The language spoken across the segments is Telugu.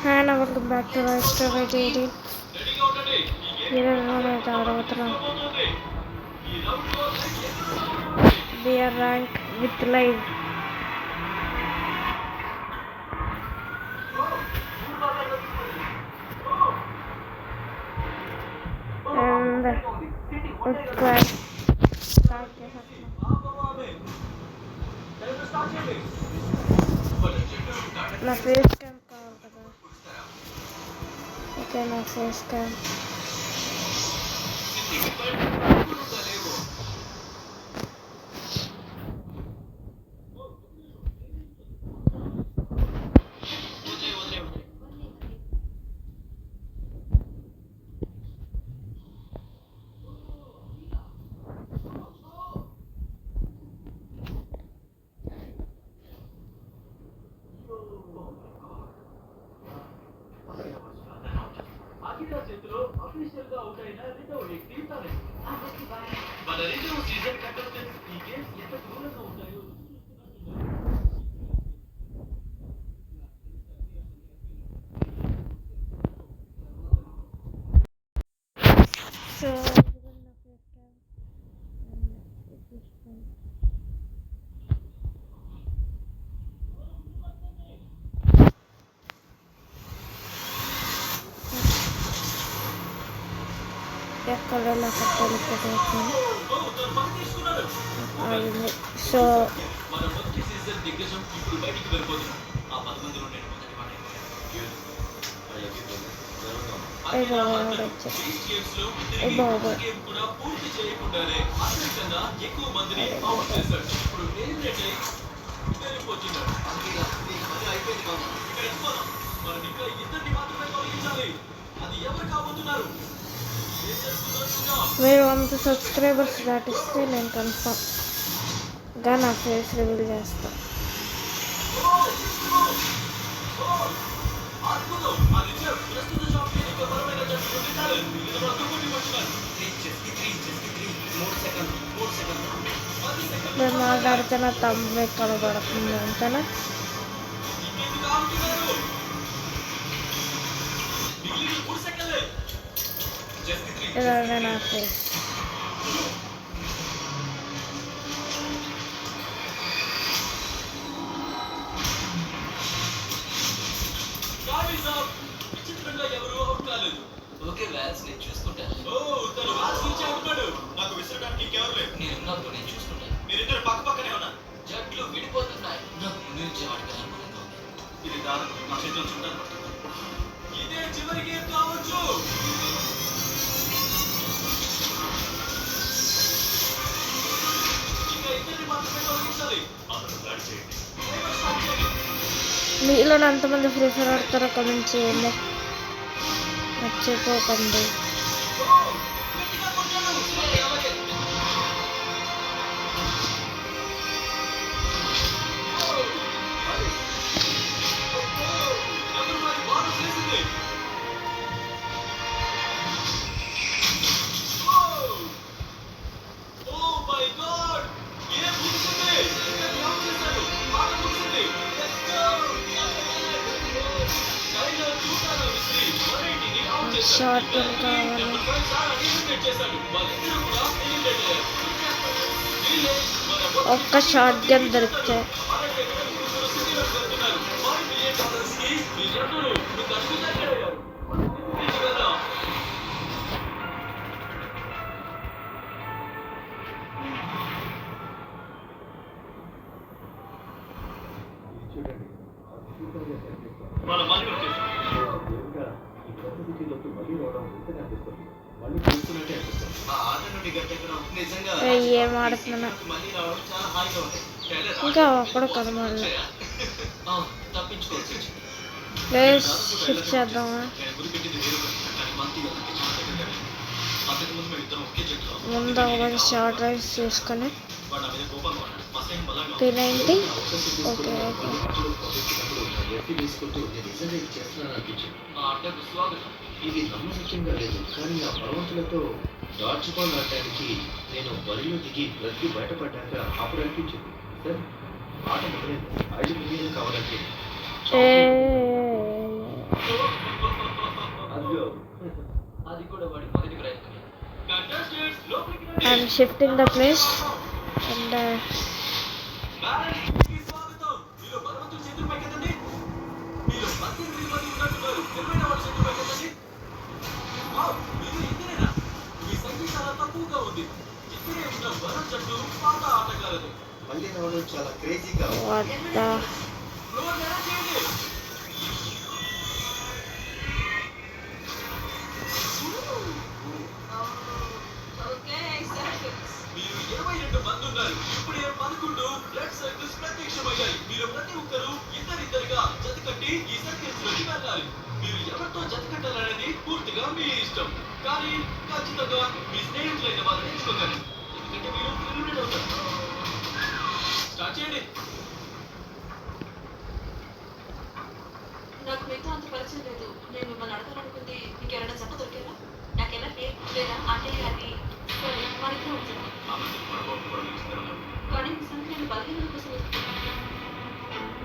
And welcome back to Lifestyle Daily. ఈరోజు ఆడబోతున్నాం beer rank with live. And start చేసేస్తున్నాం. నా ఫేస్ క్యామ్ కావాలి కదా. ఓకే, నా ఫేస్ క్యామ్ చేతిలో అఫీషియల్ గా అవుట్ అయిన రెండవ వ్యక్తి తనే. మన రెండవ సీజన్ కంటెస్టెంట్స్ ఈ గేమ్స్ ఎంత దూరంగా ఉంటాయో సో ఎక్కడ నాకు తెలియకపోతుంది. సో మన మొదటి సీజన్ దిగ్గజం ఇప్పుడు బయటికి వెళ్ళిపోతున్నాం. ఆ 11లో నేను మొదటి వాడిని. గేమ్ కూడా పూర్తి చేయకుండానే అత్యధికంగా ఎక్కువ మందిని అవుట్ చేశాడు. ఇప్పుడు ఎలిమినేట్ వెళ్ళిపోతున్నాడు. అది అయిపోయింది కాదు. ఇక్కడ వెళ్ళిపోదాం. మనం ఇంకా ఇద్దరిని మాత్రమే తొలగించాలి. అది ఎవరు కాబోతున్నారు? మీరు 100 సబ్స్క్రైబర్స్ దాటిస్తే నేను కన్ఫర్మ్గా నా ఫేస్ రివీల్ చేస్తాను. మీరు మాట్లాడితే నా తమ్ము ఎక్కడ పడుతుంది అంతేనా? ఇలాగే నా ఫేస్ విచిత్రంగా ఎవరు అవుట్ కాలేదు. ఓకే వ్యాల్స్ నేను చూసుకుంటాను. తను వ్యాల్స్ నుంచి అవుతాడు. నాకు విసరడానికి ఇంకెవరు లేదు. నేను నేను చూసుకుంటాను. మీరిద్దరు పక్క పక్కనే ఉన్నారు. జట్లు విడిపోతున్నాయి. నాకు ముందు నుంచి ఆడగా అనుకూలంగా ఉంది. ఇది దారుణం. నా చేతులు చూడాలి. ఇదే చివరి గేమ్ కావచ్చు. ఇంకా ఇద్దరిని మాత్రమే తొలగించాలి. అందరూ బ్యాట్ చేయండి. మీలో ఎంతమంది ఫ్రీ ఫైర్ ఆడతారో కమెంట్ చేయండి, మర్చిపోకండి. షార్ట్ కావాలి. ఒక్క షార్ట్ గన్ దొరికితే ఏం ఆడుతున్నా ఇంకా అప్పుడు కదమల్లా ప్లేస్ షిఫ్ట్ చేద్దామా? ముందు ఒక షార్ట్ రైస్ చేసుకొని P90. Okay okay. ఇది నమ్మశక్యంగా లేదు, కానీ ఆ భగవంతులతో డాడ్జ్ బాల్ ఆడటానికి నేను బరిలో దిగి బ్రతికి బయటపడ్డాక అప్పుడు అనిపించింది, సార్ ఆట మొదలైంది. 5 మిలియన్ కావాలంటే shifting the place and balance స్వాగతం. మీలో బలవంతుల చేతులు పైకెత్తండి. మీలో 18 మంది ఉన్నట్టున్నారు. తెలివైన వాళ్ళ చేతులు పైకెత్తండి. వావ్, మీరు ఇద్దరేనా? మీ సంఖ్య చాలా తక్కువగా ఉంది. ఇద్దరే ఉన్న వరుణ్ జట్టు పాత ఆటగాళ్ళది. మళ్ళీ రావడం చాలా క్రేజీగా ఉంది. వాట్ ద ఫ్లోర్ ఎలా చేయండి. మీరు 22 మంది ఉన్నారు. ఇప్పుడే 11 బ్లడ్ సర్కిల్స్ ప్రత్యక్షమయ్యాయి. మీరు ప్రతి ఒక్కరూ ఇద్దరిద్దరుగా జత కట్టి ఈ సర్కిల్స్ లోకి వెళ్ళాలి. మీరు ఎవరితో జత కట్టాలనేది పూర్తిగా మీ ఇష్టం. కానీ ఖచ్చితంగా మీ స్నేహితులైన వాళ్ళని ఎంచుకోగలరు. ఎందుకంటే మీరు ఎలిమినేట్ అవుతారు. స్టార్ట్ చేయండి. నాకు మీతో అంత పరిచయం లేదు. నేను మిమ్మల్ని అడగాలనుకుంది, మీకు ఎవరైనా జత దొరికారా? నాకెలా పేరు లేదా అంటే అది సరే మనకి ఉంటుంది. కానీ మీ సంఖ్య నేను బలహీనత కోసం వెతుకుతున్నాను.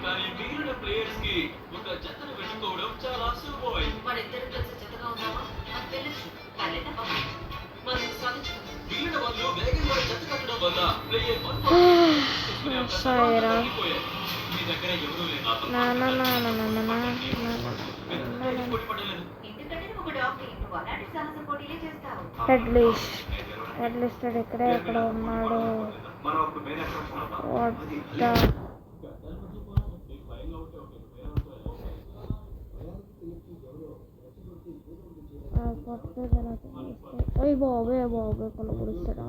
కానీ మిగిలిన ప్లేయర్స్ కి ఒక జతను వెతుక్కోవడం చాలా సులభమైంది. మన ఇద్దరు కలిసి జతగా ఉందామా? అది వెళ్ళచ్చు. పర్లేదా బాబు? మనం సాధించుకుందాం. మిగిలిన వాళ్ళు వేగంగా జత కట్టడం వల్ల ప్లేయర్ 1 సాయిరా మీ దగ్గర ఎవరూ లేరు. నా నా నా నా నా నా నా పోటీ పడలేదు. ఎందుకంటే నువ్వు ఒక డాక్టర్, నువ్వు అలాంటి సాహస పోటీలే చేస్తావు. హెడ్ లిస్టెడ్ ఎక్కడ ఉన్నాడు వాట్ ద అయ్యి బాబే కొలు గుడిస్తాడు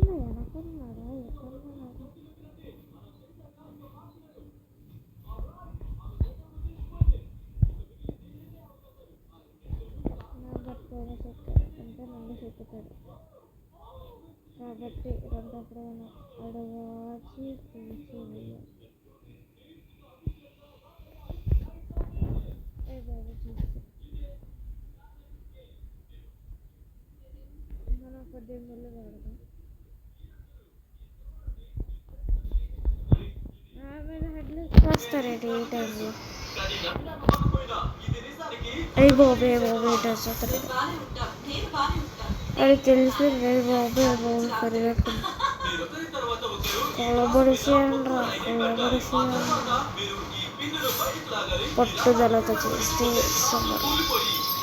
వెనకన్నాడా ఎక్కడున్నాడు అంటే నన్ను చెక్కుతాడు కాబట్టి రెండప్పుడైనా అడగాచి తీసి బాబు చూసి మనం 18 మళ్ళీ వాడదాం హెడ్లెస్ వస్తారేంటి ఈ టైంలో అయ్యి బాబే డ్రెస్ అతను నేను బాగానే ఉంటాను. నేను బాగానే ఉంటాను. అది తెలిసింది బాబే పరిగెత్తుంది మీరొకరి తర్వాత ఒకరు కొలబడిసేయండ్రా మీరు ఈ పిన్నును బయటకు లాగాలి. పట్టుదలతో చేస్తే సమరం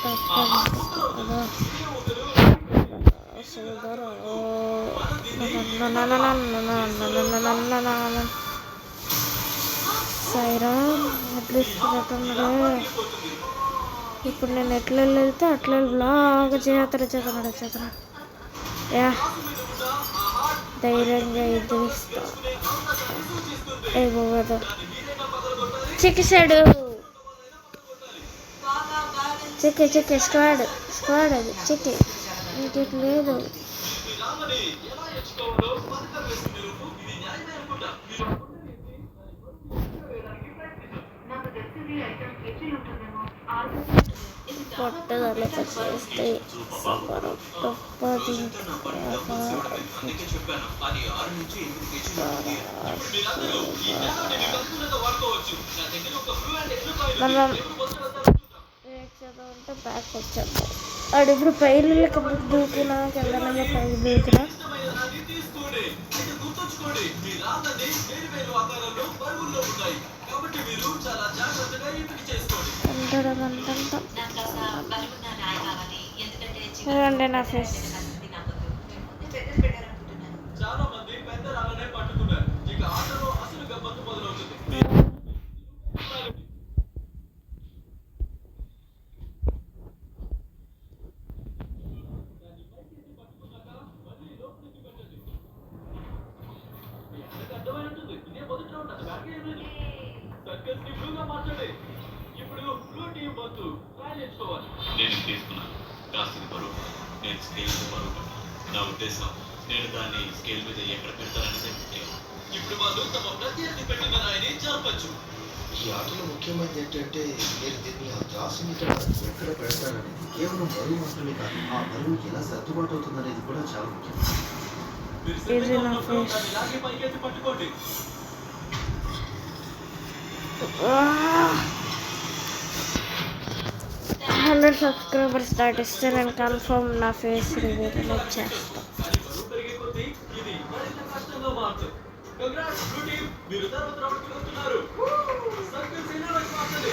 తప్పదు సైరామ్ అట్లా ఇప్పుడు నేను ఎట్లా వెళ్తే అట్లా బాగా చేతన యా ధైర్యంగా ఎదిరిస్తా ఏ బాబా చిక్కేసాడు చిక్కే స్క్వాడ్ అది చిక్కే ఇంకెట్ లేదు రామని ఎలా ఎంచుకోవాలో పథకం వేసింది నువ్వు. ఇది న్యాయమే అనుకుంటా. నాకు తెలిసింది ఐటమ్ కేజీ ఉంటుందేమో. 6 ఇది పట్టుదలతో చేస్తే సమరం తప్పది అందుకే చెప్పాను అది 6 నుంచి 8 కేజీలు ఉంటుంది. ఇప్పుడు మీరందరూ ఈ జ్ఞానాన్ని మీకు అనుకూలంగా వాడుకోవచ్చు. నా దగ్గర ఒక బ్లూ అండ్ ఎల్లో కాయిన్ ఉంది. మనం ఎప్పుడు మొదలు పెడతారో చూద్దాం. ఉంటే బ్యాక్ వచ్చాము ఆడు ఇప్పుడు పైలు దూకినా కిందనగా పైకి దూకినా ఇష్టమైన దాన్ని తీసుకోండి. అయితే గుర్తుంచుకోండి, మీ రాళ్ళని వేరు ఆకారంలో బరువుల్లో ఉంటాయి. కాబట్టి మీరు చాలా జాగ్రత్తగా ఎంపిక చేసుకోండి. అంటంట నాకు కాస్త బలమున్న నాయ కావాలి. ఎందుకంటే చూడండి నా ఫేస్ పెట్టారనుకుంటున్నాను. చాలా మంది పెద్ద రాళ్ళనే పట్టుకున్నారు. ఇక ఆటలో అసలు గమ్మత్తు మొదలవుతుంది. అర్థమైనట్టుంది. ఇదే మొదటి రౌండ్. అది బ్యాక్ ఏమైంది? సర్కస్ ని బ్లూగా మార్చండి. ఇప్పుడు బ్లూ టీం వద్దు ట్రయల్ ఎంచుకోవాలి. నేను తీసుకున్నాను. రాసింది బరువు. నేను స్కేల్ బరువు పెట్టాను. నా ఉద్దేశం నేను దాన్ని స్కేల్ మీద ఎక్కడ పెడతాననేది ముఖ్యం. ఇప్పుడు వాళ్ళు తమ ప్రత్యర్థి పెట్టిన రాయిని జరపచ్చు. ఈ ఆటలో ముఖ్యమైనది ఏంటంటే మీరు దీన్ని ఆ జాసు మీద ఎక్కడ పెడతారనేది. కేవలం బరువు మాత్రమే కాదు, ఆ బరువు ఎలా సర్దుబాటు అవుతుందనేది కూడా చాలా ముఖ్యం. మీరు సిద్ధంగా ఉన్నప్పుడు దాన్ని లాగి పైకెత్తి పట్టుకోండి. 100 సబ్స్క్రైబర్స్ దాటిస్తే నేను కన్ఫర్మ్ నా ఫేస్ రివీల్ అనేది చేస్తాను. కానీ బరువు పెరిగే కొద్దీ ఇది మరింత కష్టంగా మారుతుంది. కంగ్రాట్స్ బ్లూ టీమ్, మీరు తర్వాత రౌండ్కి వెళ్తున్నారు. సర్కిల్ సినిమాకి మాత్రమే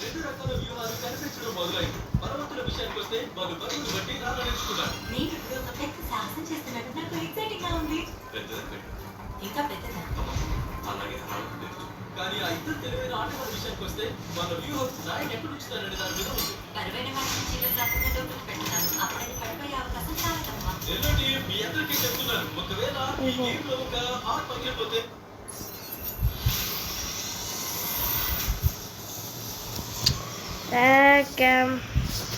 2 రకాల వ్యూహాలు కనిపించడం మొదలైంది. బలవంతుల విషయానికి వస్తే వాళ్ళు బరువును బట్టి రాళ్ళ నేర్చుకున్నారు. నేను ఇప్పుడు ఒక పెద్ద సాహసం చేస్తున్నట్టు నాకు ఎక్సైటింగ్ గా ఉంది. పెద్దది పెట్టు. ఇంకా పెద్దదా? అలాగే అలాగే పెట్టు. కానీ ఆ ఇద్దరు తెలివైన ఆటగాళ్ళ విషయానికి వస్తే వాళ్ళ వ్యూహం రాయిని ఎక్కడ ఉంచుతారనే దాని మీద ఉంది. బరువైన వాటిని చీలకు రాకుండా డబ్బులు పెడతాను. అప్పుడది పడిపోయే అవకాశం చాలా తక్కువ. ఎల్లో టీం మీ అందరికీ చెప్తున్నాను, ఒకవేళ ఈ గేమ్ లో ఒక హార్ట్ పగిలిపోతే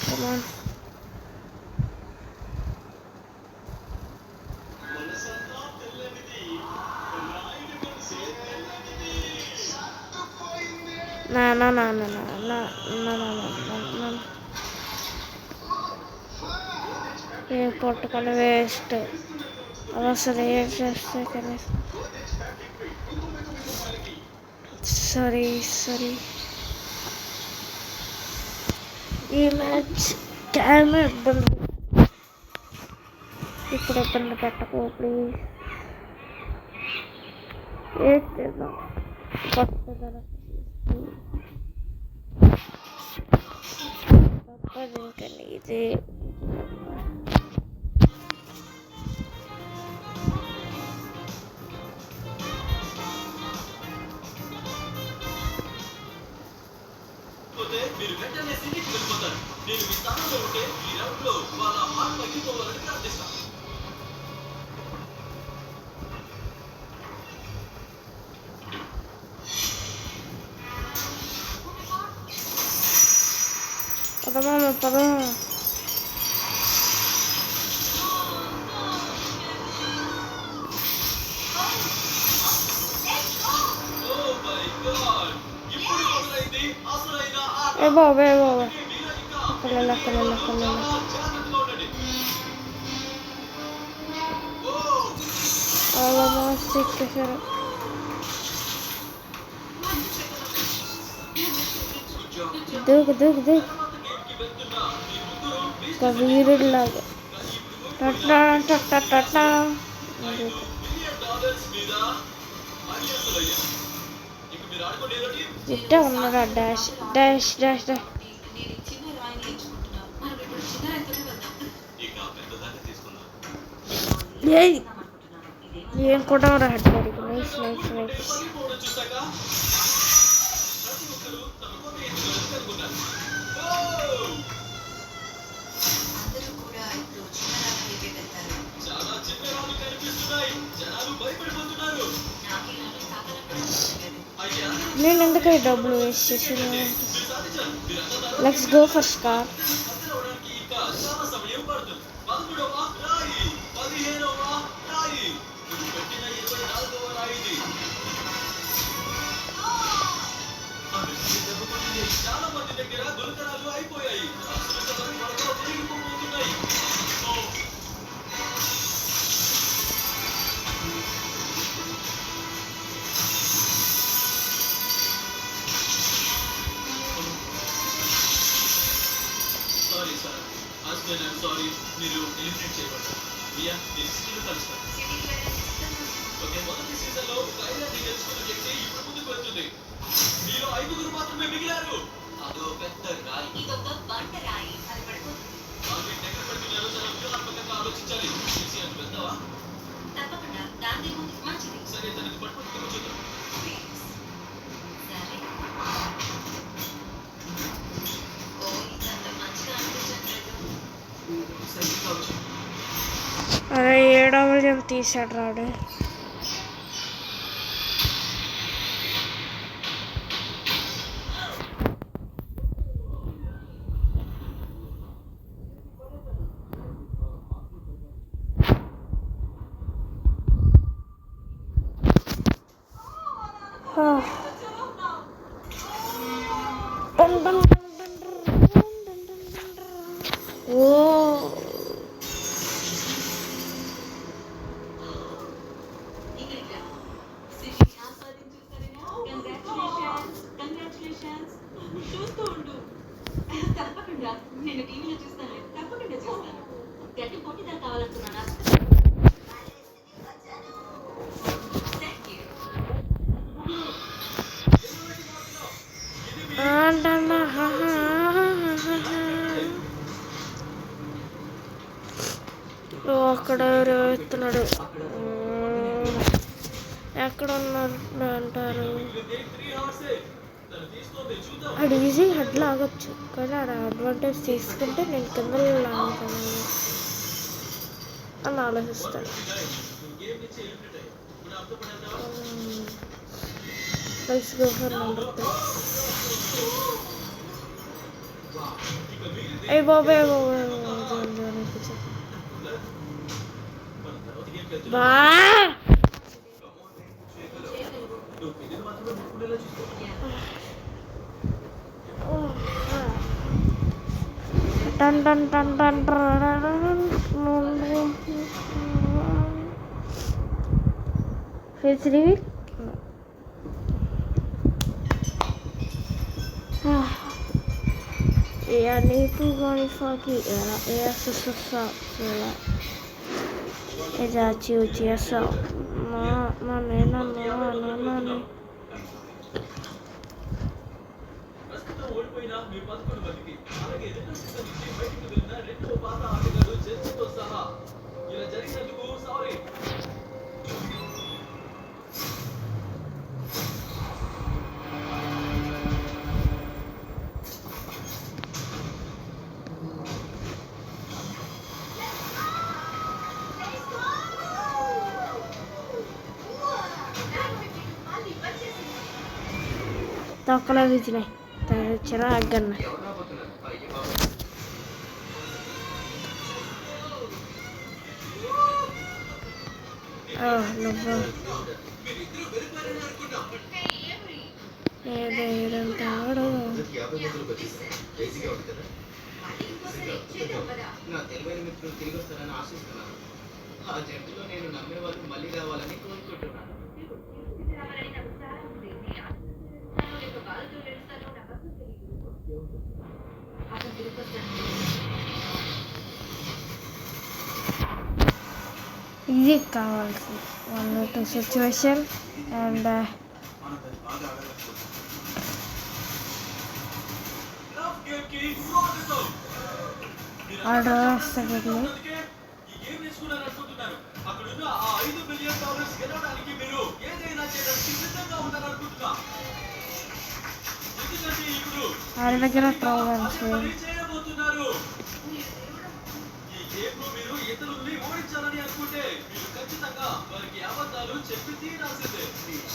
Come on. No. ఏ పట్టుకొని వేస్ట్ అసలు ఏం చేస్తే కనీసం సారీ ఈ మ్యాచ్ క్యామెరా ఇబ్బంది, ఇప్పుడు ఇబ్బంది పెట్టకు ప్లీజ్. ఏం చేద్దాం తప్పదు ఇంకా నీదే. మీరు వెంటనే సిటీకి వెళ్ళిపోతారు. నేను మీ స్థానంలో ఉంటే ఈ రౌండ్ లో వాళ్ళ హార్ట్ పగిలిపోవాలని ప్రార్థిస్తాను. పదమా ఓ మై గాడ్, ఇప్పుడు మొదలైంది అసలైన ఆట. ఏ బాబే మీలో ఇంకా కళ్ళ చాలా జాగ్రత్తగా ఉండండి. ఓ ఆల్మోస్ట్ ఎక్కేసారు. దూకు తర్వాత గేమ్కి వెళ్తున్నా మీ ముగ్గురు ఒక వీరుడిలాగా టట్టా $5 మిలియన్ మీద అడిగేసలయ్యా. ఇక మీరు ఆడుకోండి ఎల్లో టీం. ఇట్టే ఉన్నారా డాష్ డాష్ డాష్ డాష్. నేను ఈ చిన్న రాయిని ఎంచుకుంటున్నాను. మనం ఇప్పుడు చిన్న రాయితోనే వెళ్దాం. ఇక పెద్దదాన్ని తీసుకుందాం. ఏయ్ అనుకుంటున్నాను. ఇదేమో ఏం కూడా రావట్లేదు. నైస్ పగిలిపోవడం చూశాక ప్రతి ఒక్కరు తమ కొత్త ఎత్తులను కనుగొన్నారు. అందరూ కూడా ఇప్పుడు చిన్న రాయికి వెళ్తారు. చాలా చిన్న రాళ్ళు కనిపిస్తున్నాయి. జనాలు భయపడిపోతున్నారు. నాకు ఈ రాయి తాకాలని కూడా అనిపించలేదు. అయితే అందరూ నేను ఎందుకు ఈ డబ్బులు వేస్ట్ చేసిన. మీరు సాధించారు. మీరు అన్నదారు లెట్స్ గో ఫర్ స్టార్. అవడానికి ఇంకా చాలా సమయం పడుతుంది. 11వ రాయి, 15వ రాయి, ఇప్పుడు పెట్టిన 24వ రాయి ఇది. చాలా మంది దగ్గర గులకరాలు అయిపోయాయి. అసలు త్వరగా పెరిగిపోతున్నాయి. Sorry sir, husband I'm sorry, మీరు ఎలిమినేట్ చేయబడ్డారు. రియా, మీరు సిటీలో కలుస్తారు. సిటీకి వెళ్ళే సిస్టమ్ ఓకే, మొదటి సీజన్లో ఐలాండ్ని గెలుచుకున్న వ్యక్తి ఇప్పుడు ముందుకు వెళ్తుంది. మీరు 5 మాత్రమే మిగిలారు. అదో పెద్ద రాయి. ఇదొక బండ రాయి. అది పడిపోతుంది. వాళ్ళు ఎక్కడ పెడుతున్నారో చాలా వ్యూహాత్మకంగా ఆలోచించాలి. విషయాన్ని వెళ్తావా? తప్పకుండా దాని ముందు మంచిది. సరే, తనకి పట్టుకుంటే చూద్దాం. ప్లీజ్. సరే. ఓ, ఇదంత మంచిగా అనిపించట్లేదు. సరే, కావచ్చు. అరే 7వ జంప్ తీసాడు రాడు. ఓ ఇక్కడికి రా. సిటీని ఆస్వాదించు సరేనా? కంగ్రాచులేషన్స్. చూస్తూ ఉండు. తప్పకుండా నేను టీవీలో చూస్తాను, తప్పకుండా చూస్తాను. గట్టి పోటీదారు కావాలనుకున్నానా? Thank you. అక్కడ ఎవరు ఎత్తున్నాడు, ఎక్కడ ఉన్నారు అంటారు. అది ఈజీ హెడ్ లాగొచ్చు, కానీ ఆడ అడ్వాంటేజ్ తీసుకుంటే నేను కింద లాగుతాను అని ఆలోచిస్తాడు. Let's go for number 3. ఏ బాబాయ్ బా టన్ టన్ టన్ టన్ face reveal. Nipo Bonifaki era essa sala já tinha só manena não ఓడిపోయినా మీ 11 మందికి అలాగే రెండు సీజన్ నుంచి బయటకు వెళ్ళిన రెండో పాత ఆటగాడు జెర్సీతో సహా ఇలా జరిగినందుకు సారీ. తొక్కలో విజినాయి తెచ్చిన అగ్గన్న. నువ్వు ఏదంతా ఆడు నా తెలివైన మిత్రులు తిరిగి వస్తారని ఆశిస్తున్నాను. ఆ జట్టులో నేను నమ్మే వారు మళ్ళీ రావాలని కోరుకుంటున్నాను. ఇది కావాల్సింది 1-2 సిచ్యువేషన్ అండ్ ఆర్డర్ వస్తుంది. ఆడి దగ్గర ప్రోగ్రామ్స్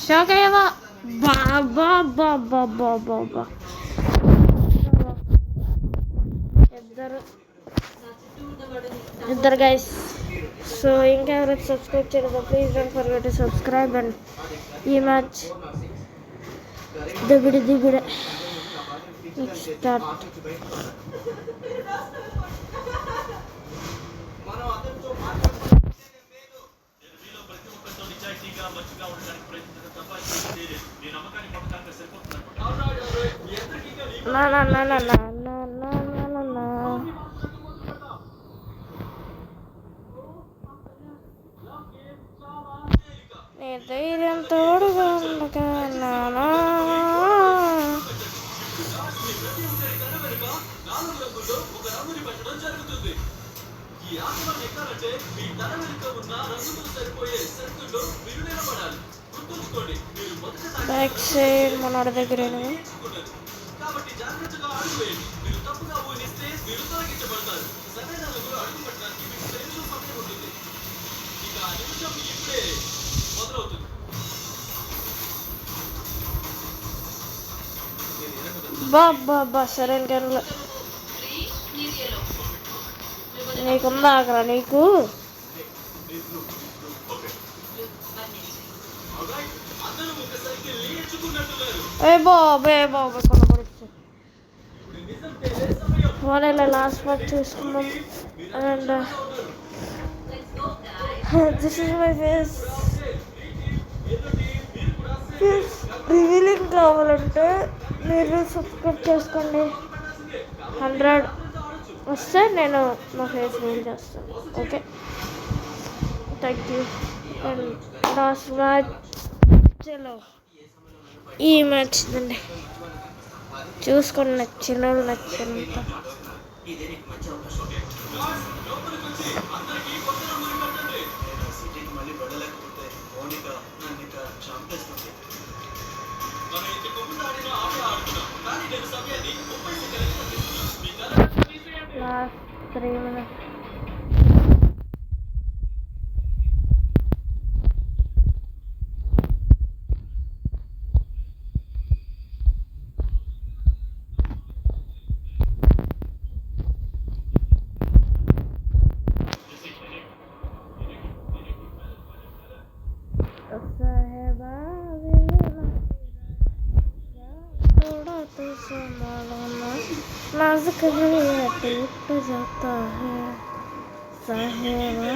షాక్ అయ్యావా? బాబా బాబా బాబా బా ఇద్దరు గైస్. సో ఇంకా ఎవరైతే సబ్స్క్రైబ్ చేయలేదో please don't forget to subscribe. And ఈ మ్యాచ్ దిబిడ స్టార్ట్. నీ ధైర్యం తోడుగా ఉండగా నానా బ్యాక్ సైడ్ మనోడి దగ్గర కాబట్టి జాగ్రత్తగా అడుగు వేయండి. మీరు తప్పుగా ఊహిస్తే మీరు తొలగించబడతారు. సరైన అడుగులు అడుగు పెట్టడానికి మీకు నిమిషం సమయం ఉంటుంది. ఇక ఆ నిమిషం ఇప్పుడే మొదలవుతుంది. బాబా సరైన గనులు నీకుందా అక్కడ నీకు? ఏ బాబే బాబా కొనబడుతుంది. వాళ్ళ లాస్ట్ మ్యాచ్ చూసుకున్నాం. And this is my face. Revealing కావాలంటే మీరు సబ్స్క్రైబ్ చేసుకోండి. 100 వస్తే నేను నా ఫేస్ రివీల్ చేస్తాను. Okay, thank you. And last match చలో ఈ మ్యాచ్ అండి, చూసుకొని నచ్చిన వాళ్ళు నచ్చినంత. ఇదే నీకు మంచి అవకాశం. లోపలికి వచ్చి అందరికీ కొత్త నంబర్ కట్టండి. నేను సిటీకి మళ్ళీ పడలేకపోతే మౌనిక నన్ను ఇక చంపేస్తుంది. మనం ఇంతకు ముందు ఆడిన ఆట ఆడుతున్నాం, కానీ నేను సమయాన్ని 30 సెకండ్లు తగ్గిస్తున్నాను. మీ కళ తీసేయండి. Last 3 minutes. थोड़ा तो संभालना नाजुक है टूट जाता है साहेबा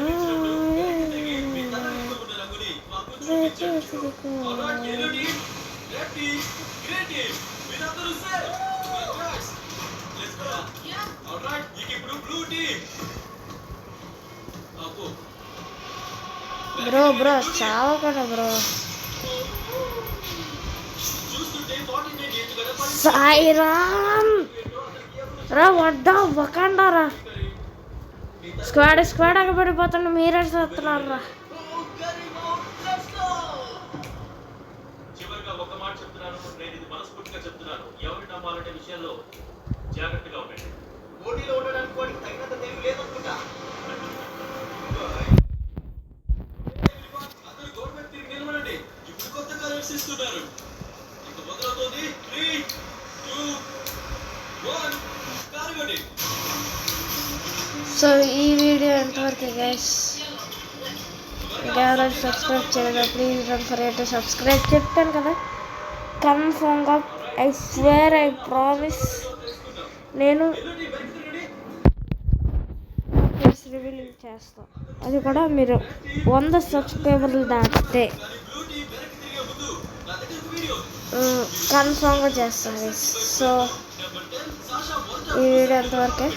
బ్రో బ్రో చావకుండా బ్రో. సాయిరామ్ రా వడ్డా వకండా రా. స్క్వాడ్ అగబడిపోతుండే మీరే చూస్తున్నారు రా. చివరిగా ఒక మాట చెప్తున్నాను, నేను ఇది మనస్ఫూర్తిగా చెప్తున్నాను. ఎవరు నమ్మాలంటే విషయాల్లో జాగ్రత్తగా ఉండండి. పోటీలో ఉండడానికి వాడికి తగినంత తెలివి లేదనుకుంటా. అందరూ గవర్నమెంట్ తిరిగి నిలబడండి. ఇప్పుడు కొత్తగా రక్షిస్తున్నారు. ఇక మొదలవుతోంది. 3, 2, 1 కానివ్వండి. సో ఈ వీడియో ఎంతవరకు గైస్, ఇంకెవరైనా సబ్స్క్రైబ్ చేయలేదు please don't forget to subscribe. చెప్పాను కదా కన్ఫర్మ్గా, ఐ స్వేర్ ఐ ప్రామిస్ నేను ఫేస్ రివీల్ చేస్తాను. అది కూడా మీరు 100 సబ్స్క్రైబర్లు దాటితే కన్ఫర్మ్గా చేస్తాను గైస్. సో ఈ వీడియో ఎంతవరకే.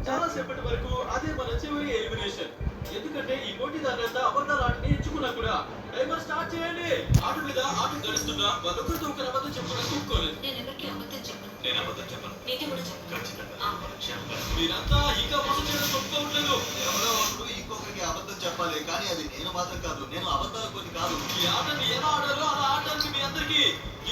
చాలా సేపటి వరకు అదే మన చివరి ఎలిమినేషన్. ఎందుకంటే ఈ పోటీదారులంతా అబద్ధాలు ఆటని ఎంచుకున్నా కూడా. టైమర్ స్టార్ట్ చేయండి. ఆట మీద ఆట గడుస్తున్నా వాళ్ళొక్కరితో ఒకరు అబద్ధం చెప్పుకోవడానికి ఒప్పుకోలేదు. నేను ఎవరికి అబద్ధం చెప్పను, నేను అబద్ధం చెప్పను. నీకు కూడా చెప్పను. ఖచ్చితంగా చెప్పను. మీరంతా ఇంకా మోసం చేయడం ఒప్పుకోవట్లేదు. ఎవరో ఒకరు ఇంకొకరికి అబద్ధం చెప్పాలి, కానీ అది నేను మాత్రం కాదు. నేను అబద్ధాల కొన్ని కాదు. ఈ ఆటని ఎలా ఆడాలో అలా ఆడడానికి మీ అందరికీ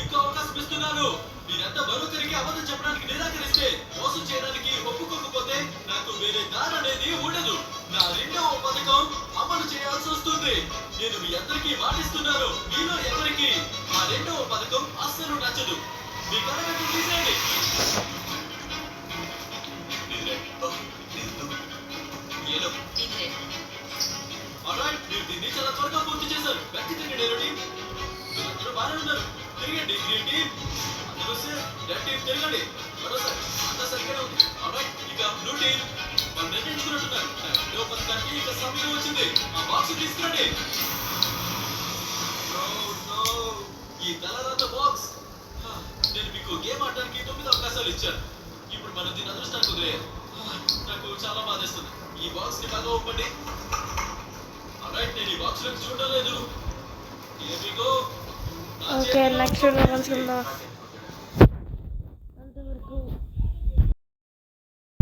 ఇంకా అవకాశం ఇస్తున్నాను. మీరంతా మరొకరికి అబద్ధం చెప్పడానికి నిరాకరిస్తే, మోసం చేయడానికి ఒప్పుకోకపోతే నాకు వేరే దారి అనేది ఉండదు. నా రెండవ పథకం అమలు చేయాల్సి వస్తుంది. నేను మీ అందరికీ మాటిస్తున్నాను, మీలో ఎవరికి ఆ రెండవ పథకం అస్సలు నచ్చదు. మీ కలగట్టు తీసేయండి. ఏదో ఇదే ఆల్రైట్, మీరు దీన్ని చాలా త్వరగా పూర్తి చేశారు. వెనక్కి తిరిగండి రెడీ. మీరందరూ బాగానే ఉన్నారు. తిరిగండి గ్రీన్ టీమ్. అందరూ వస్తే రెడ్ టీమ్ తిరగండి. మరోసారి అంతా సరిగ్గానే ఉంది. ఆల్రైట్, ఇక బ్లూ టీమ్ వాళ్ళు నిర్ణయించుకున్నట్టున్నారు. రెండో పథకానికి ఇక సమయం వచ్చింది. ఆ బాక్స్ తీసుకురండి. ఈ తలరాత బాక్స్. నేను మీకు గేమ్ ఆడడానికి 9 అవకాశాలు ఇచ్చాను. ఇప్పుడు మనం దీని అదృష్టానికి వదిలేయాలి. నాకు చాలా బాధేస్తుంది. ఈ బాక్స్ ని బాగా ఒప్పండి. ఆల్రైట్, నేను ఈ బాక్స్ లోకి చూడలేదు. ఓకే నెక్స్ట్ వీడియో కలుసుకుందాం.